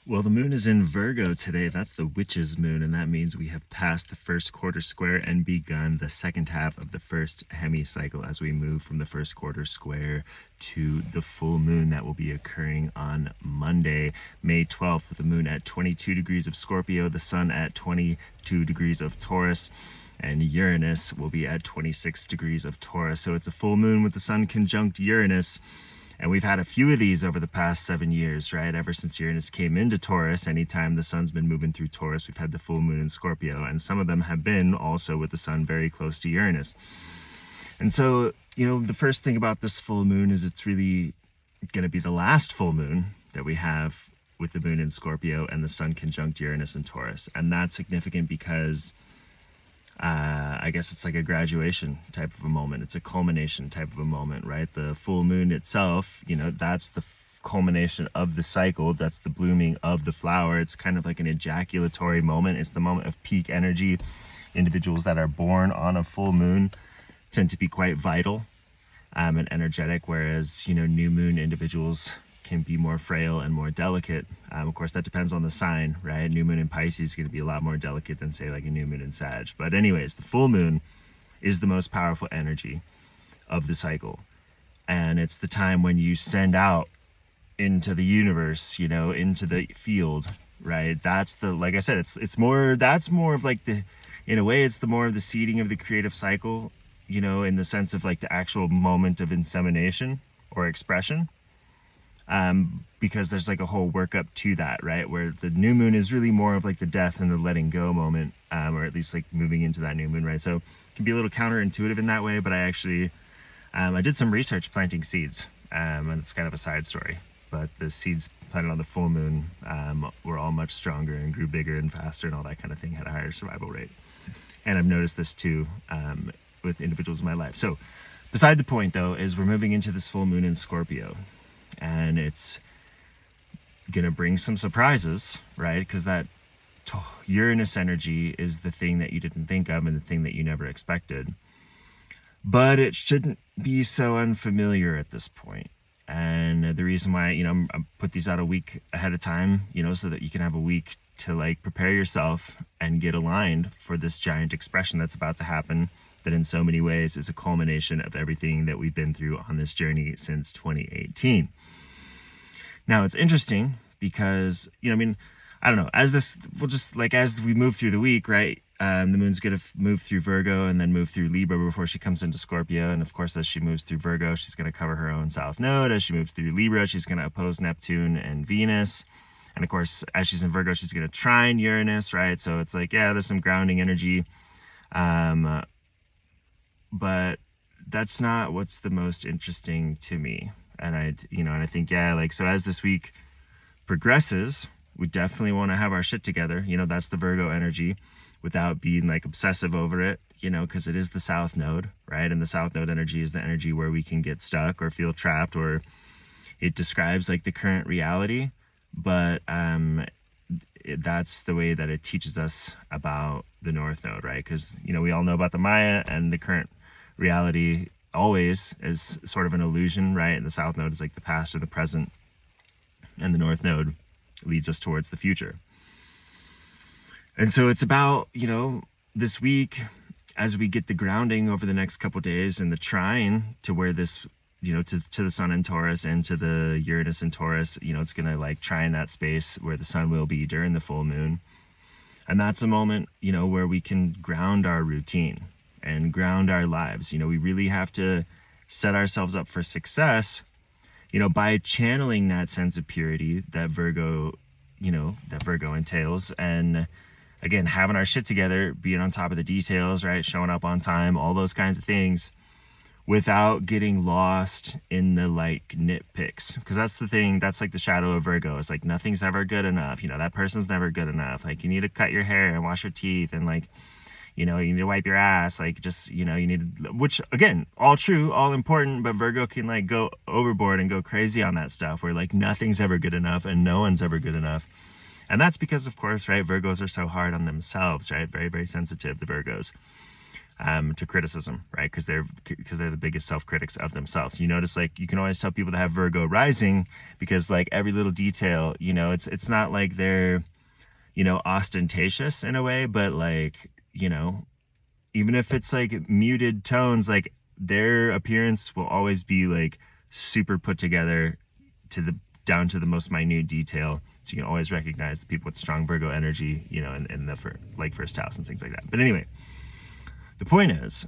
Well, the moon is in Virgo today. That's the witch's moon, and that means we have passed the first quarter square and begun the second half of the first hemicycle as we move from the first quarter square to the full moon that will be occurring on Monday, May 12th, with the moon at 22 degrees of Scorpio, the sun at 22 degrees of Taurus, and Uranus will be at 26 degrees of Taurus. So it's a full moon with the sun conjunct Uranus. And we've had a few of these over the past 7 years, right? Ever since Uranus came into Taurus, anytime the sun's been moving through Taurus, we've had the full moon in Scorpio. And some of them have been also with the sun very close to Uranus. And so, the first thing about this full moon is it's really going to be the last full moon that we have with the moon in Scorpio and the sun conjunct Uranus in Taurus. And that's significant because I guess it's like a graduation type of a moment. It's a culmination type of a moment, right? The full moon itself, that's the culmination of the cycle. That's the blooming of the flower. It's kind of like an ejaculatory moment. It's the moment of peak energy. Individuals that are born on a full moon tend to be quite vital and energetic, whereas, new moon individuals can be more frail and more delicate. Of course, that depends on the sign, right? New moon in Pisces is going to be a lot more delicate than, say, like a new moon in Sag. But anyways, the full moon is the most powerful energy of the cycle. And it's the time when you send out into the universe, into the field, right? That's like I said, that's more of like in a way, it's the more of the seeding of the creative cycle, in the sense of like the actual moment of insemination or expression. Because there's like a whole workup to that, right? Where the new moon is really more of like the death and the letting go moment, or at least like moving into that new moon, right? So it can be a little counterintuitive in that way, but I actually, I did some research planting seeds, and it's kind of a side story, but the seeds planted on the full moon were all much stronger and grew bigger and faster and all that kind of thing, had a higher survival rate. And I've noticed this too with individuals in my life. So beside the point though, is we're moving into this full moon in Scorpio. And it's gonna bring some surprises, right? Because that Uranus energy is the thing that you didn't think of and the thing that you never expected. But it shouldn't be so unfamiliar at this point. And the reason why, I put these out a week ahead of time, so that you can have a week to like prepare yourself and get aligned for this giant expression that's about to happen, that in so many ways is a culmination of everything that we've been through on this journey since 2018. Now it's interesting because, I don't know, as we move through the week, right? The moon's going to move through Virgo and then move through Libra before she comes into Scorpio. And of course, as she moves through Virgo, she's going to cover her own south node. As she moves through Libra, she's going to oppose Neptune and Venus. And of course, as she's in Virgo, she's going to trine Uranus, right? So it's like, yeah, there's some grounding energy. But that's not what's the most interesting to me. And I think, so as this week progresses, we definitely want to have our shit together. That's the Virgo energy without being like obsessive over it, because it is the south node, right? And the south node energy is the energy where we can get stuck or feel trapped, or it describes like the current reality. But that's the way that it teaches us about the north node, right? Because, we all know about the Maya, and the current reality always is sort of an illusion, right? And the south node is like the past or the present, and the north node leads us towards the future. And so it's about, this week, as we get the grounding over the next couple days and the trine to where this, to the sun in Taurus and to the Uranus in Taurus, it's going to like trine that space where the sun will be during the full moon. And that's a moment, where we can ground our routine and ground our lives. We really have to set ourselves up for success, by channeling that sense of purity that Virgo entails. And again, having our shit together, being on top of the details, right? Showing up on time, all those kinds of things, without getting lost in the like nitpicks. Because that's the thing, that's like the shadow of Virgo. It's like nothing's ever good enough. That person's never good enough. Like you need to cut your hair and wash your teeth and like, you need to wipe your ass, like just, you need, which again, all true, all important, but Virgo can like go overboard and go crazy on that stuff where like nothing's ever good enough and no one's ever good enough. And that's because, of course, right, Virgos are so hard on themselves, right? Very, very sensitive, the Virgos. to criticism, right? Because they're the biggest self-critics of themselves. You notice, like, you can always tell people that have Virgo rising because, like, every little detail, it's not like they're, ostentatious in a way, but, like, even if it's like muted tones, like, their appearance will always be like super put together down to the most minute detail. So you can always recognize the people with strong Virgo energy, in the first house and things like that. But anyway, the point is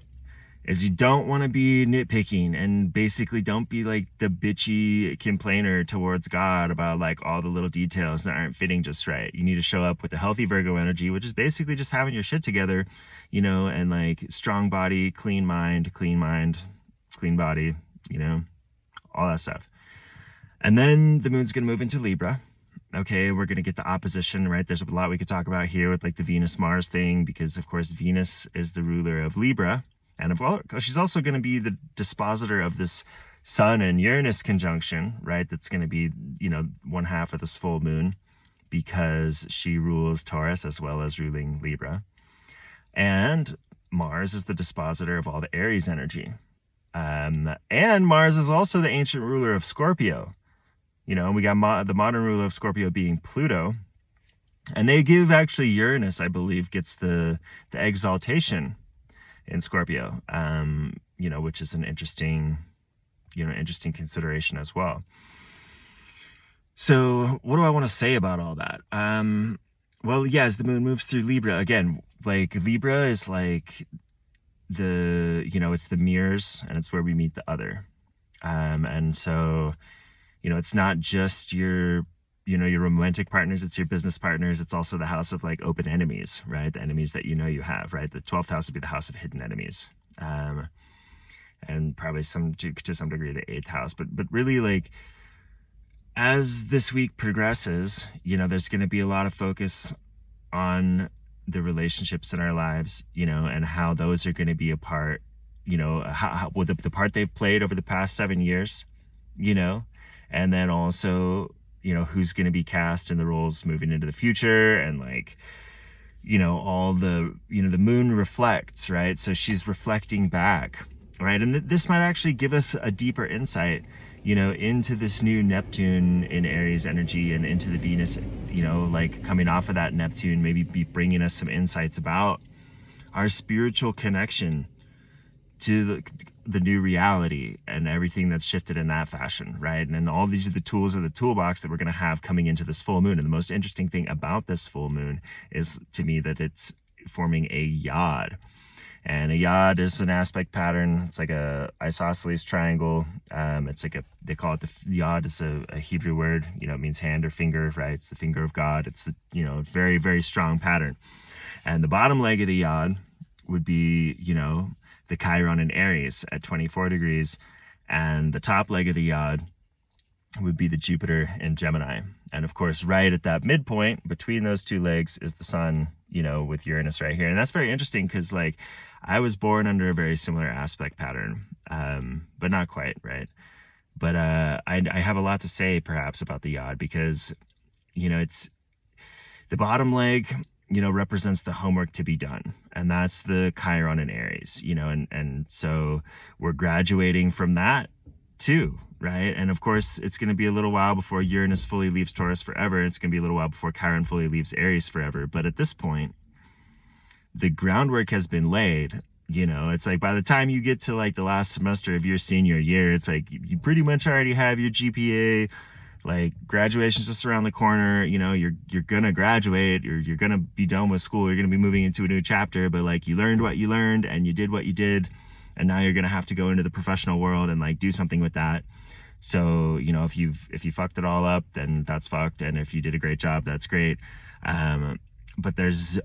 you don't want to be nitpicking, and basically don't be like the bitchy complainer towards God about like all the little details that aren't fitting just right. You need to show up with a healthy Virgo energy, which is basically just having your shit together, and like strong body, clean mind, clean body, all that stuff. And then the moon's going to move into Libra. Okay, we're going to get the opposition, right? There's a lot we could talk about here with like the Venus-Mars thing, because of course Venus is the ruler of Libra. And she's also going to be the dispositor of this Sun and Uranus conjunction, right? That's going to be, one half of this full moon, because she rules Taurus as well as ruling Libra. And Mars is the dispositor of all the Aries energy. And Mars is also the ancient ruler of Scorpio. We got the modern ruler of Scorpio being Pluto. And they give actually Uranus, I believe, gets the exaltation in Scorpio, which is an interesting consideration as well. So what do I want to say about all that? Well, yeah, as the moon moves through Libra, again, like Libra is like it's the mirrors, and it's where we meet the other. And so, it's not just your romantic partners, it's your business partners. It's also the house of like open enemies, right? The enemies that you have, right? The 12th house would be the house of hidden enemies. And probably to some degree the 8th house. But really, like, as this week progresses, there's going to be a lot of focus on the relationships in our lives, and how those are going to be a part, how the part they've played over the past 7 years, and then also, who's going to be cast in the roles moving into the future, and like, all the, the moon reflects, right? So she's reflecting back, right? And this might actually give us a deeper insight, into this new Neptune in Aries energy, and into the Venus, like coming off of that Neptune, maybe be bringing us some insights about our spiritual connection to the new reality and everything that's shifted in that fashion, right? And all these are the tools of the toolbox that we're going to have coming into this full moon. And the most interesting thing about this full moon is, to me, that it's forming a yod. And a yod is an aspect pattern. It's like a isosceles triangle. It's like they call it the yod is a Hebrew word. It means hand or finger, right? It's the finger of God. It's the, very, very strong pattern. And the bottom leg of the yod would be, the Chiron in Aries at 24 degrees. And the top leg of the yod would be the Jupiter in Gemini. And of course, right at that midpoint between those two legs is the sun, with Uranus right here. And that's very interesting because, like, I was born under a very similar aspect pattern, but not quite, right? But I have a lot to say perhaps about the yod, because, it's the bottom leg, represents the homework to be done. And that's the Chiron in Aries, and so we're graduating from that too, right? And of course, it's going to be a little while before Uranus fully leaves Taurus forever. It's going to be a little while before Chiron fully leaves Aries forever. But at this point, the groundwork has been laid. It's like by the time you get to like the last semester of your senior year, it's like you pretty much already have your GPA. Like, graduation's just around the corner. You're gonna graduate. You're gonna be done with school. You're gonna be moving into a new chapter. But like, you learned what you learned, and you did what you did, and now you're gonna have to go into the professional world and like do something with that. So if you fucked it all up, then that's fucked, and if you did a great job, that's great. But the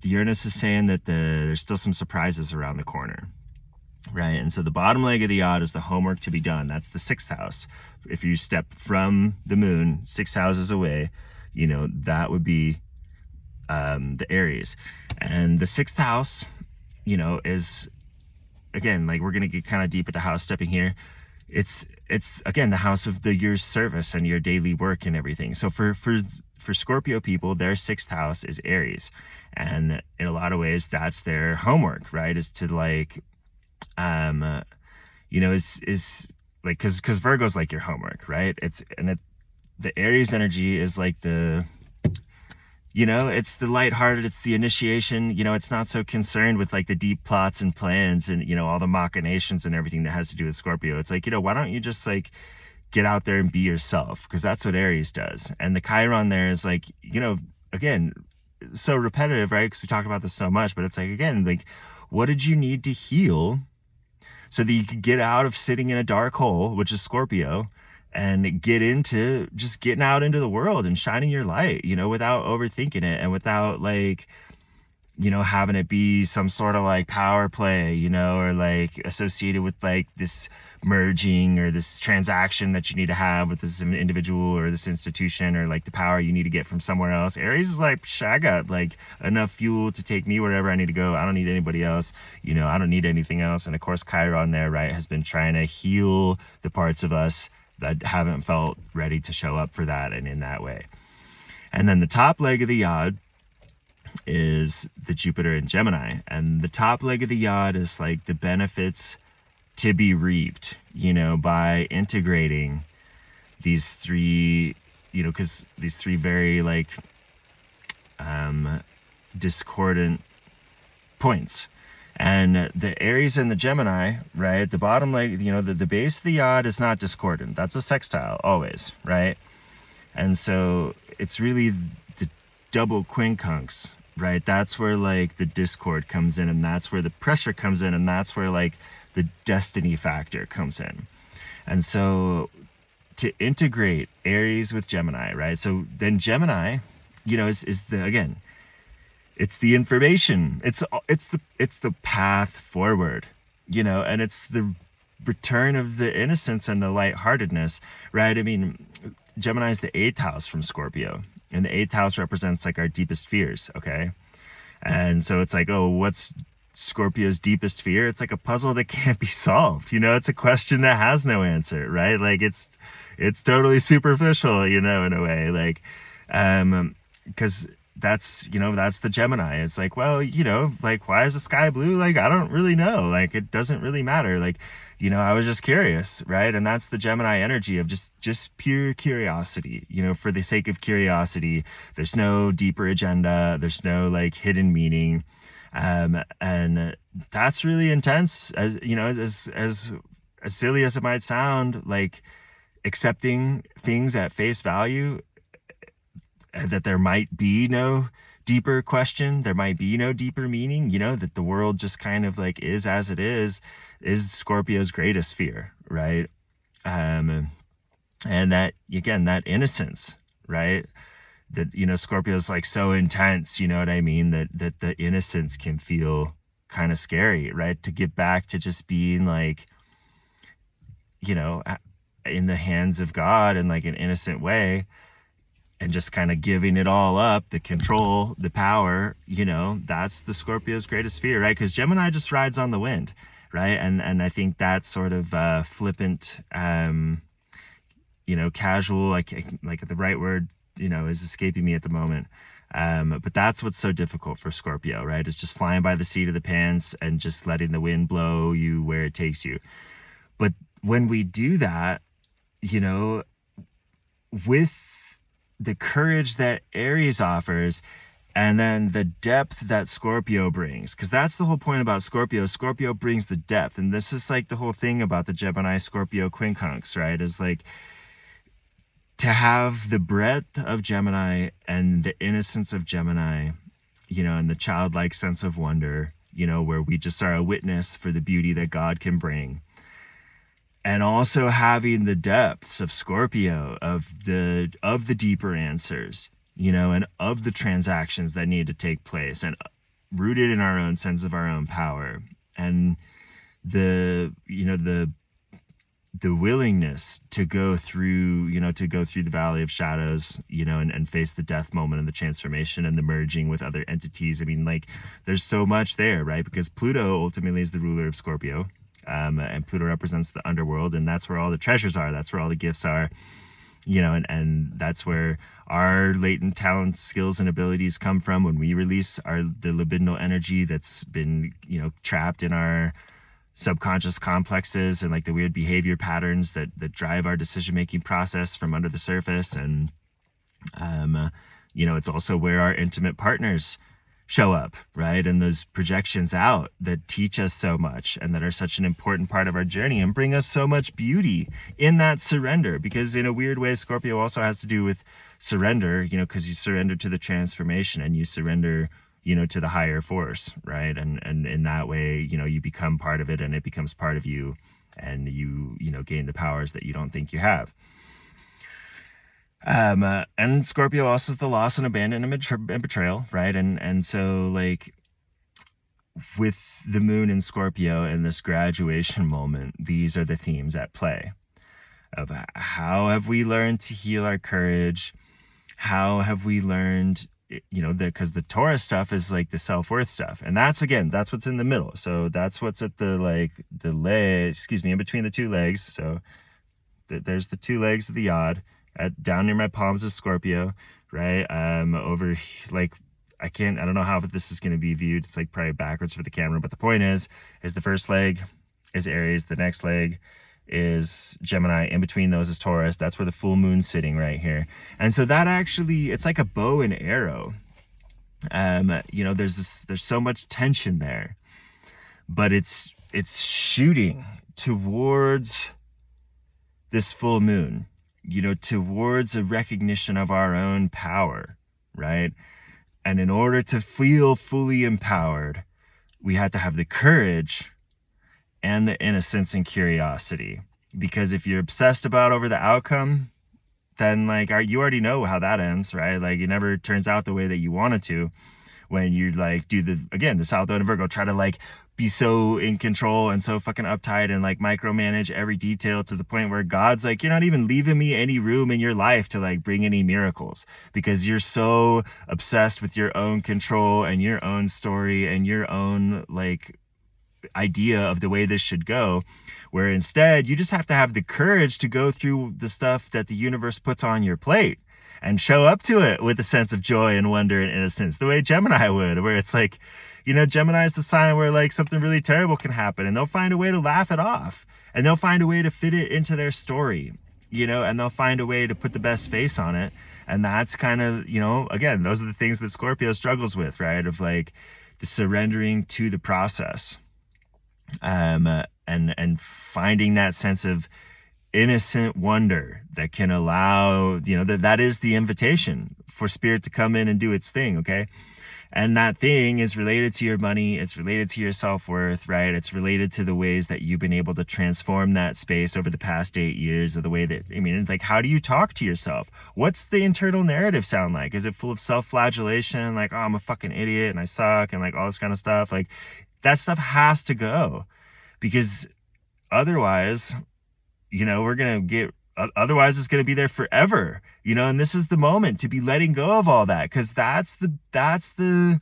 Uranus is saying that there's still some surprises around the corner. Right, and so the bottom leg of the yod is the homework to be done. That's the 6th house. If you step from the moon 6 houses away, that would be the Aries. And the 6th house, is, again, like, we're going to get kind of deep at the house stepping here. It's it's again the house of your service and your daily work and everything. So for Scorpio people, their sixth house is Aries, and in a lot of ways that's their homework, right? Is to like is like because Virgo's like your homework, right? The Aries energy is like it's the lighthearted, it's the initiation, it's not so concerned with like the deep plots and plans and, all the machinations and everything that has to do with Scorpio. It's like, why don't you just like get out there and be yourself? Because that's what Aries does. And the Chiron there is like, again, so repetitive, right? Because we talked about this so much, but it's like, again, like, what did you need to heal so that you could get out of sitting in a dark hole, which is Scorpio, and get into just getting out into the world and shining your light, without overthinking it and without like, having it be some sort of like power play, or like associated with like this merging or this transaction that you need to have with this individual or this institution, or like the power you need to get from somewhere else. Aries is like, I got like enough fuel to take me wherever I need to go. I don't need anybody else. I don't need anything else. And of course, Chiron there, right, has been trying to heal the parts of us that haven't felt ready to show up for that and in that way. And then the top leg of the yod is the Jupiter in Gemini. And the top leg of the yod is like the benefits to be reaped, by integrating these three, because these three very like discordant points. And the Aries and the Gemini, right, the bottom leg, the base of the yod is not discordant. That's a sextile always, right? And so it's really the double quincunx, right? That's where like the discord comes in, and that's where the pressure comes in, and that's where like the destiny factor comes in. And so to integrate Aries with Gemini, right? So then Gemini, is the, again, it's the information. It's the path forward, and it's the return of the innocence and the lightheartedness, right? I mean, Gemini is the 8th house from Scorpio, and the 8th house represents like our deepest fears, okay? And so it's like, oh, what's Scorpio's deepest fear? It's like a puzzle that can't be solved. It's a question that has no answer, right? Like it's totally superficial, in a way, like, because that's the Gemini. It's like, well, like, why is the sky blue? Like, I don't really know. Like, it doesn't really matter. Like, I was just curious, right? And that's the Gemini energy of just pure curiosity, for the sake of curiosity. There's no deeper agenda. There's no like hidden meaning. And that's really intense, as as silly as it might sound, like accepting things at face value, that there might be no deeper question, there might be no deeper meaning, that the world just kind of like is as it is Scorpio's greatest fear, right? And that, again, that innocence, right? That, Scorpio's like so intense, you know what I mean? That the innocence can feel kind of scary, right? To get back to just being like, in the hands of God in like an innocent way, and just kind of giving it all up, the control, the power, that's the Scorpio's greatest fear, right? Because Gemini just rides on the wind, right? And I think that sort of flippant, casual, like the right word, is escaping me at the moment. But that's what's so difficult for Scorpio, right? It's just flying by the seat of the pants and just letting the wind blow you where it takes you. But when we do that, with the courage that Aries offers, and then the depth that Scorpio brings, because that's the whole point about Scorpio. Scorpio brings the depth, and this is like the whole thing about the Gemini Scorpio quincunx, right? Is like to have the breadth of Gemini and the innocence of Gemini, and the childlike sense of wonder, where we just are a witness for the beauty that God can bring. And also having the depths of Scorpio, of the deeper answers, and of the transactions that need to take place, and rooted in our own sense of our own power, and the willingness to go through the valley of shadows, and face the death moment and the transformation and the merging with other entities. I mean, like, there's so much there, right? Because Pluto ultimately is the ruler of Scorpio. And Pluto represents the underworld, and that's where all the treasures are. That's where all the gifts are, and that's where our latent talents, skills, and abilities come from when we release the libidinal energy that's been, trapped in our subconscious complexes and like the weird behavior patterns that drive our decision-making process from under the surface. And, it's also where our intimate partners show up, right? And those projections out that teach us so much and that are such an important part of our journey and bring us so much beauty in that surrender. Because in a weird way, Scorpio also has to do with surrender, because you surrender to the transformation and you surrender, to the higher force, right? And in that way, you become part of it and it becomes part of you, and you gain the powers that you don't think you have. And Scorpio also is the loss and abandonment and betrayal, right? And so like with the moon in Scorpio in this graduation moment, these are the themes at play of how have we learned to heal our courage? How have we learned, because the Taurus stuff is like the self-worth stuff. And that's what's in the middle. So that's what's at in between the two legs. So there's the two legs of the yod. Down near my palms is Scorpio, right? Over like, I don't know how this is going to be viewed. It's like probably backwards for the camera, but the point is the first leg is Aries. The next leg is Gemini. In between those is Taurus. That's where the full moon's sitting right here. And so that actually, it's like a bow and arrow. There's so much tension there, but it's shooting towards this full moon, towards a recognition of our own power, right? And in order to feel fully empowered, we have to have the courage and the innocence and curiosity. Because if you're obsessed over the outcome, then like you already know how that ends, right? Like it never turns out the way that you want it to. When you like do the South Node in Virgo, try to like be so in control and so fucking uptight and like micromanage every detail to the point where God's like, you're not even leaving me any room in your life to like bring any miracles, because you're so obsessed with your own control and your own story and your own like idea of the way this should go, where instead you just have to have the courage to go through the stuff that the universe puts on your plate and show up to it with a sense of joy and wonder and innocence, the way Gemini would, where it's like, Gemini is the sign where like something really terrible can happen and they'll find a way to laugh it off and they'll find a way to fit it into their story, and they'll find a way to put the best face on it. And that's kind of, again, those are the things that Scorpio struggles with, right? Of like the surrendering to the process, and finding that sense of innocent wonder that can allow, that is the invitation for spirit to come in and do its thing, okay? And that thing is related to your money. It's related to your self-worth, right? It's related to the ways that you've been able to transform that space over the past 8 years, of the way that, like, how do you talk to yourself? What's the internal narrative sound like? Is it full of self-flagellation? Like, oh, I'm a fucking idiot and I suck and like all this kind of stuff. Like that stuff has to go, because otherwise, otherwise it's going to be there forever, and this is the moment to be letting go of all that, because that's the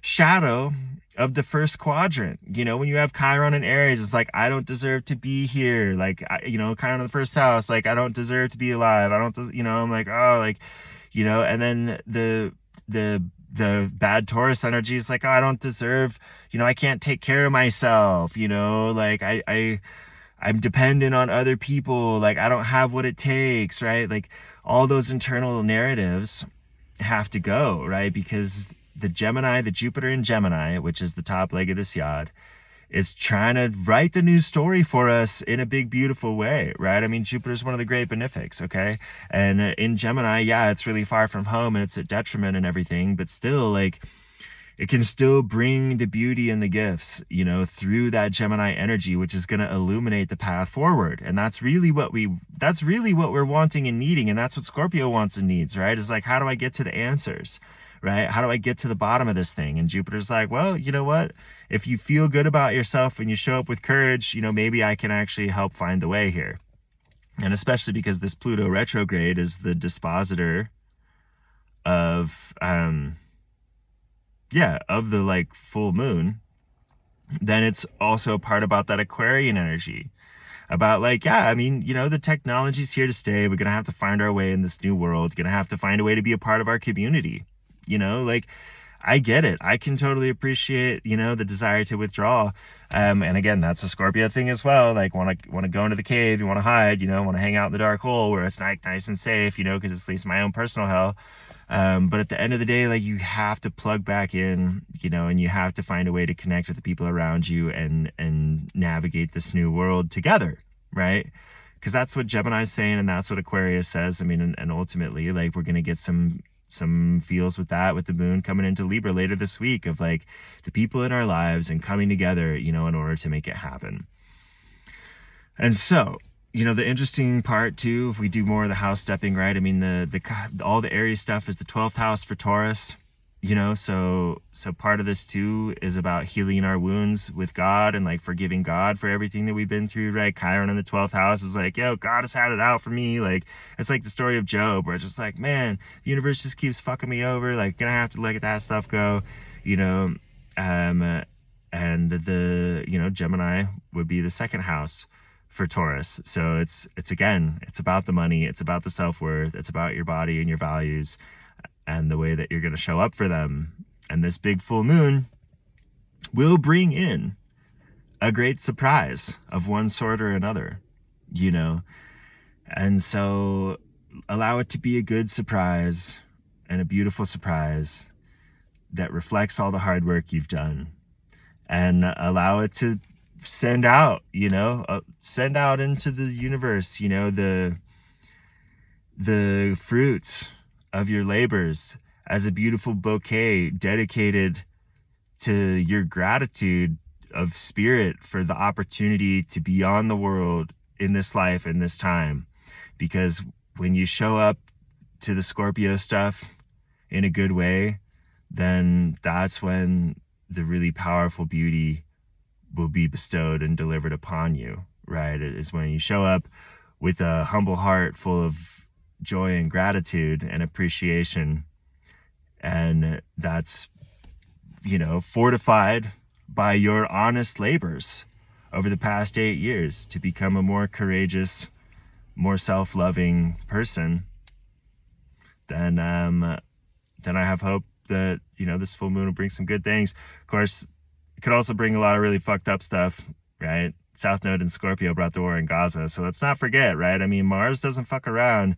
shadow of the first quadrant. When you have Chiron and Aries, it's like, I don't deserve to be here. Like, Chiron in the first house, like, I don't deserve to be alive. I'm like, oh, like, and then the bad Taurus energy is like, oh, I don't deserve, I can't take care of myself, like I'm dependent on other people. Like, I don't have what it takes, right? Like all those internal narratives have to go, right? Because the Jupiter in Gemini, which is the top leg of this yod, is trying to write the new story for us in a big, beautiful way, right? Jupiter is one of the great benefics, okay? And in Gemini, yeah, it's really far from home and it's a detriment and everything, but still, like, it can still bring the beauty and the gifts, through that Gemini energy, which is going to illuminate the path forward. And that's really what we're wanting and needing. And that's what Scorpio wants and needs, right? Is like, how do I get to the answers, right? How do I get to the bottom of this thing? And Jupiter's like, well, you know what? If you feel good about yourself and you show up with courage, maybe I can actually help find the way here. And especially because this Pluto retrograde is the dispositor of, of the like full moon, then it's also a part about that Aquarian energy. About like, yeah, I mean, the technology's here to stay. We're going to have to find our way in this new world. Going to have to find a way to be a part of our community. Like, I get it. I can totally appreciate, the desire to withdraw. And again, that's a Scorpio thing as well. Like, want to go into the cave, you want to hide, want to hang out in the dark hole where it's nice and safe, because it's at least my own personal hell. But at the end of the day, like, you have to plug back in, and you have to find a way to connect with the people around you and navigate this new world together, right? Because that's what Gemini's saying, and that's what Aquarius says. I mean, and ultimately, like, we're going to get some feels with that, with the moon coming into Libra later this week, of like the people in our lives and coming together, in order to make it happen. And so, the interesting part too, if we do more of the house stepping, right? I mean, all the Aries stuff is the 12th house for Taurus, so part of this too is about healing our wounds with God and like forgiving God for everything that we've been through, right? Chiron in the 12th house is like, yo, God has had it out for me. Like, it's like the story of Job, where it's just like, man, the universe just keeps fucking me over. Like, gonna have to let that stuff go, and Gemini would be the second house for Taurus. So it's again, it's about the money, it's about the self-worth, it's about your body and your values and the way that you're going to show up for them. And this big full moon will bring in a great surprise of one sort or another, and so allow it to be a good surprise and a beautiful surprise that reflects all the hard work you've done, and allow it to send out into the universe, the fruits of your labors as a beautiful bouquet dedicated to your gratitude of spirit for the opportunity to be on the world in this life, in this time. Because when you show up to the Scorpio stuff in a good way, then that's when the really powerful beauty will be bestowed and delivered upon you, right? It is when you show up with a humble heart full of joy and gratitude and appreciation, and that's fortified by your honest labors over the past 8 years to become a more courageous, more self-loving person. Then I have hope that this full moon will bring some good things. Of course, it could also bring a lot of really fucked up stuff, right? South Node in Scorpio brought the war in Gaza, so let's not forget, right? I mean, Mars doesn't fuck around.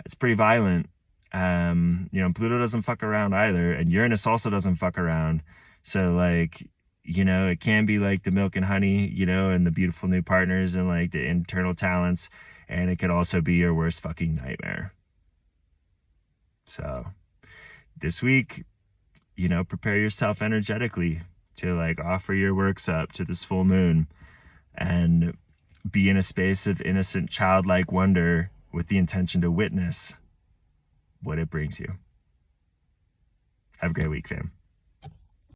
It's pretty violent. Pluto doesn't fuck around either, and Uranus also doesn't fuck around. So like, it can be like the milk and honey, and the beautiful new partners and like the internal talents, and it could also be your worst fucking nightmare. So this week, prepare yourself energetically to like offer your works up to this full moon and be in a space of innocent, childlike wonder with the intention to witness what it brings you. Have a great week, fam.